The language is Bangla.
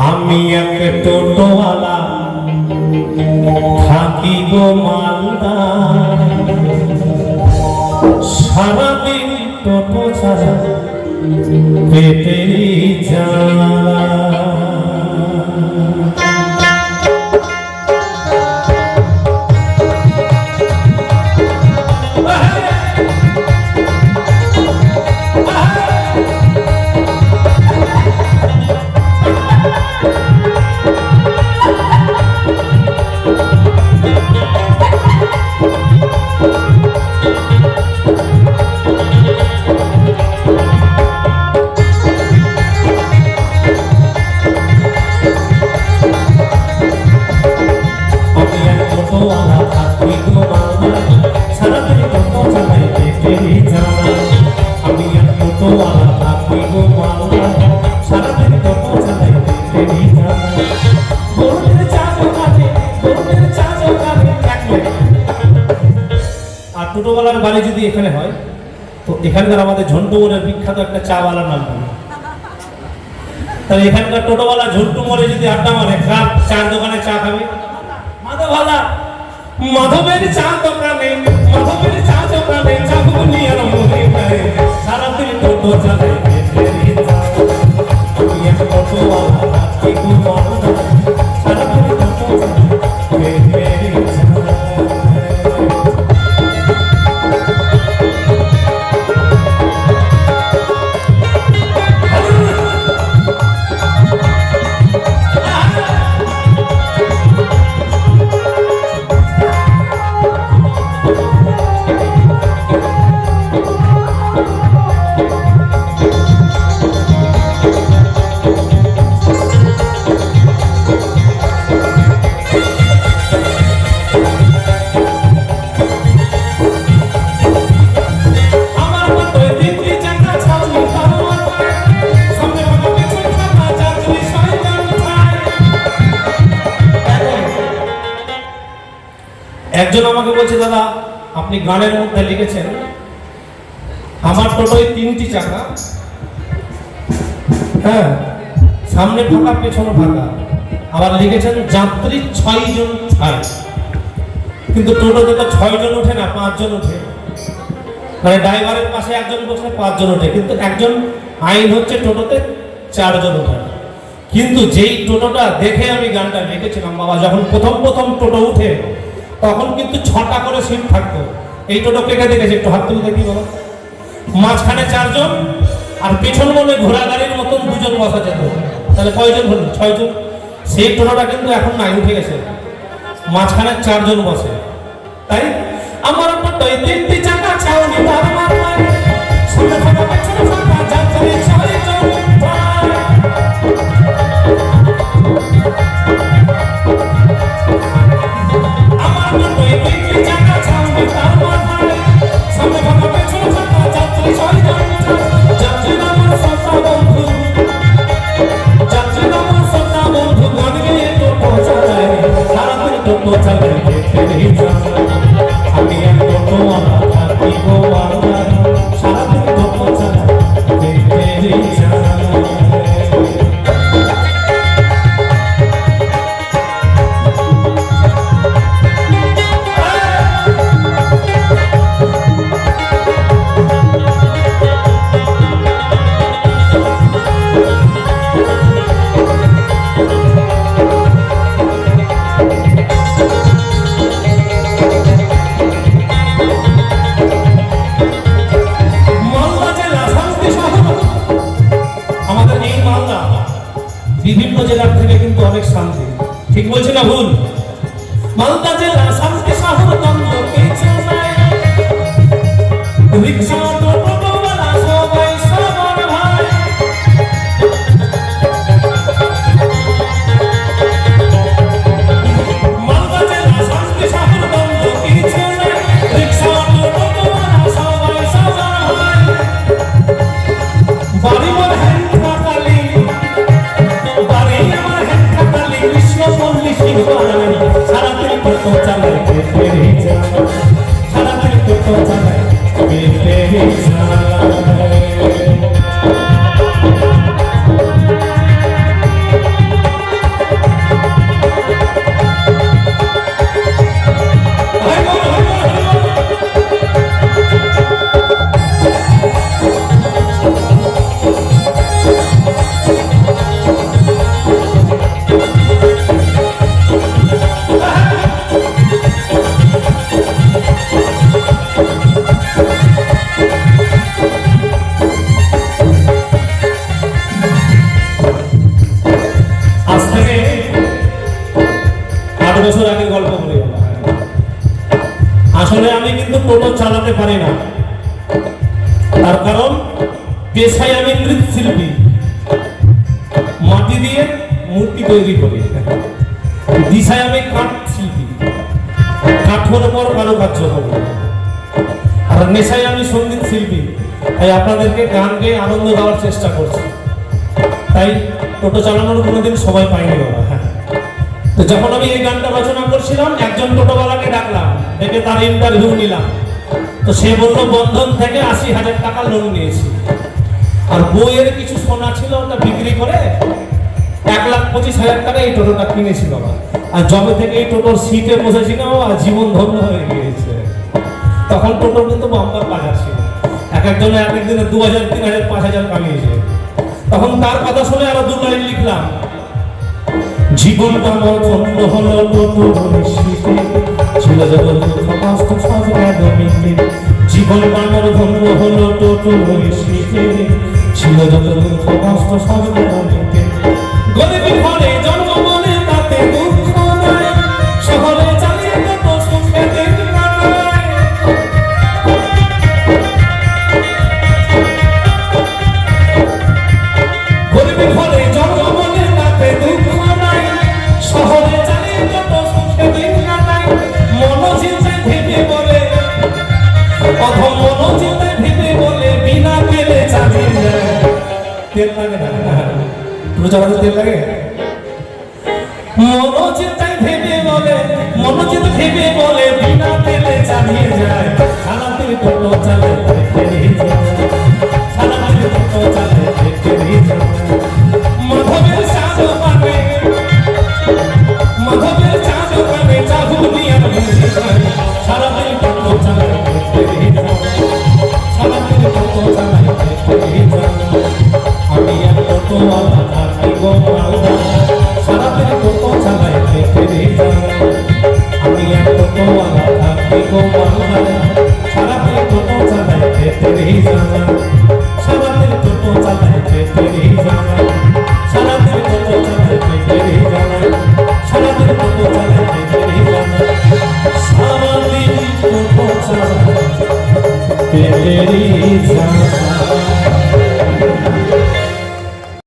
আমি এক টোটোওয়ালা থাকি গো মালদা, সারাদিন টোটো ছাড়া পেটেরই জ্বালা। টোটোওয়ালার বাড়ি যদি এখানে হয় তো এখানকার আমাদের ঝন্টু মোড়ের বিখ্যাত একটা চাওয়ালার নাম বলি। তাহলে এখানকার টোটোওয়ালা ঝন্টু মোড়ে যদি আড্ডা মারে, কার চার দোকানে চা খাবে? মাধবওয়ালা, মাধবের চা দোকানে, মাধবের চা দোকানে চা ঘুগনি আর মুড়ি খায়, সারাদিন টোটো চালায়। আমি এক টোটোওয়ালা থাকি গো মালদা, সারাদিন টোটো চালায়। একজন আমাকে বলছে, দাদা আপনি গানের মধ্যে লিখেছেন আমার টোটোয় 3টি চাকা, হ্যাঁ সামনে ফাঁকা পেছনে ফাঁকা, আবার লিখেছেন যাত্রী 6 জন ছাড়। কিন্তু টোটোতে তো 6 জন ওঠে না, 5 জন ওঠে, মানে ড্রাইভারের পাশে একজন বসে 5 জন ওঠে, কিন্তু একজন আইন হচ্ছে টোটোতে 4 জন ওঠে। কিন্তু যেই টোটোটা দেখে আমি গানটা লিখেছিলাম বাবা, যখন প্রথম টোটো উঠে তখন কিন্তু 6টা করে সিট থাকতো। এই টোটো কে দেখেছে একটু হাত তুলে দেখি বলো। মাঝখানে 4 জন আর পেছন মনে ঘোড়া গাড়ির মতন 2 জন বসা যেত, তাহলে কয়জন হলো? 6 জন। সেই টোটোটা কিন্তু এখন নাই, উঠে গেছে, মাঝখানে 4 জন বসে। তাই আমার টোটোয় 3টি চাকা, ছাউনি তার মারমার, সামনে ফাঁকা পেছনে ফাঁকা, যাত্রী 6 জন। আমি এক টোটোওয়ালা থাকি গো মালদা, সারাদিন টোটো চালায় পেটেরই জ্বালা। বিভিন্ন জেলার থেকে কিন্তু অনেক শান্তি, ঠিক বলছি না ভুল? মালদা জেলা শান্তি শহর, দ্বন্দ্ব কিছু নাই, রিকশা টোটোওয়ালা সবাই সবার ভাই। আসলে আমি কিন্তু টোটো চালাতে পারি না, তার কারণ পেশায় আমি মৃৎশিল্পী, মাটি দিয়ে মূর্তি তৈরি করি। দিশায় আমি কাঠ শিল্পী, কাঠের উপর কারুকার্য করি। আর নেশায় আমি সঙ্গীত শিল্পী, তাই আপনাদেরকে গান গেয়ে আনন্দ দেওয়ার চেষ্টা করছি। তাই টোটো চালানোর কোনোদিন সময় পাইনি বাবা। হ্যাঁ, তো যখন আমি এই গানটা রচনা করছিলাম, একজন টোটোওয়ালাকে ডাকলাম, ডেকে তার ইন্টারভিউ নিলাম। তো সে বলল বন্ধন থেকে ৮০,০০০ টাকা লোন নিয়েছি, আর বইয়ের কিছু সোনা ছিল ওটা বিক্রি করে ১,২৫,০০০ টাকা এই টোটোটা কিনেছি বাবা। আর যবে থেকে এই টোটোর সিটে বসেছি না বাবা, জীবন ধন্য হয়ে গিয়েছে। তখন টোটো কিন্তু বাম্পার বাজার ছিল, এক একজনে এক একদিনে ২,০০০, ৩,০০০, ৫,০০০ কামিয়েছে। তখন তার কথা শুনে আরো ২ লাইন লিখলাম। জীবন আমার ধন্য হলো টোটো সিটে, ছিল যত দুঃখ কষ্ট সব গেল মিটে। জীবন আমার ধন্য হলো টোটো সিটে, ছিল যত দুঃখ কষ্ট সব গেল মিটে। গরিবী ঘরে জন্ম বলে তাতে দুঃখ নাই, শহরে চালিয়ে টোটো সুখে দিন কাটায়। গরিবী ঘরে জন্ম বলে তাতে দুঃখ নাই, শহরে চালিয়ে টোটো সুখে দিন কাটায়। মনোচিন্তায় ভেবে বলে, অথম মনোচিন্তায় ভেবে বলে, বিনা তেলে চালিয়ে যায়। তেল লাগে না, টোটো চালাতে তেল লাগে। মনোচিন্তায় ভেবে বলে, মনোচিন্তা ভেবে বলে, বিনা তেলে চালিয়ে যায়। সারাদিন টোটো চালায় সারাদিন টোটো চালায় মাধবের চাঁদ পাবে, মাধবের চাঁদ পাবে, চাহুলিয়ার সারাদিন টোটো চালায় সারাদিন টোটো চালায়। আমি এক টোটোওয়ালা থাকি গো মালদা, সারাদিন টোটো চালায় আমি এক টোটোওয়ালা থাকি গো মালদা, সারাদিন টোটো চালায় সারাদিন টোটো চালায় সারাদিন টোটো চালায় সারাদিন টোটো চালায় সারাদিন টোটো চালায়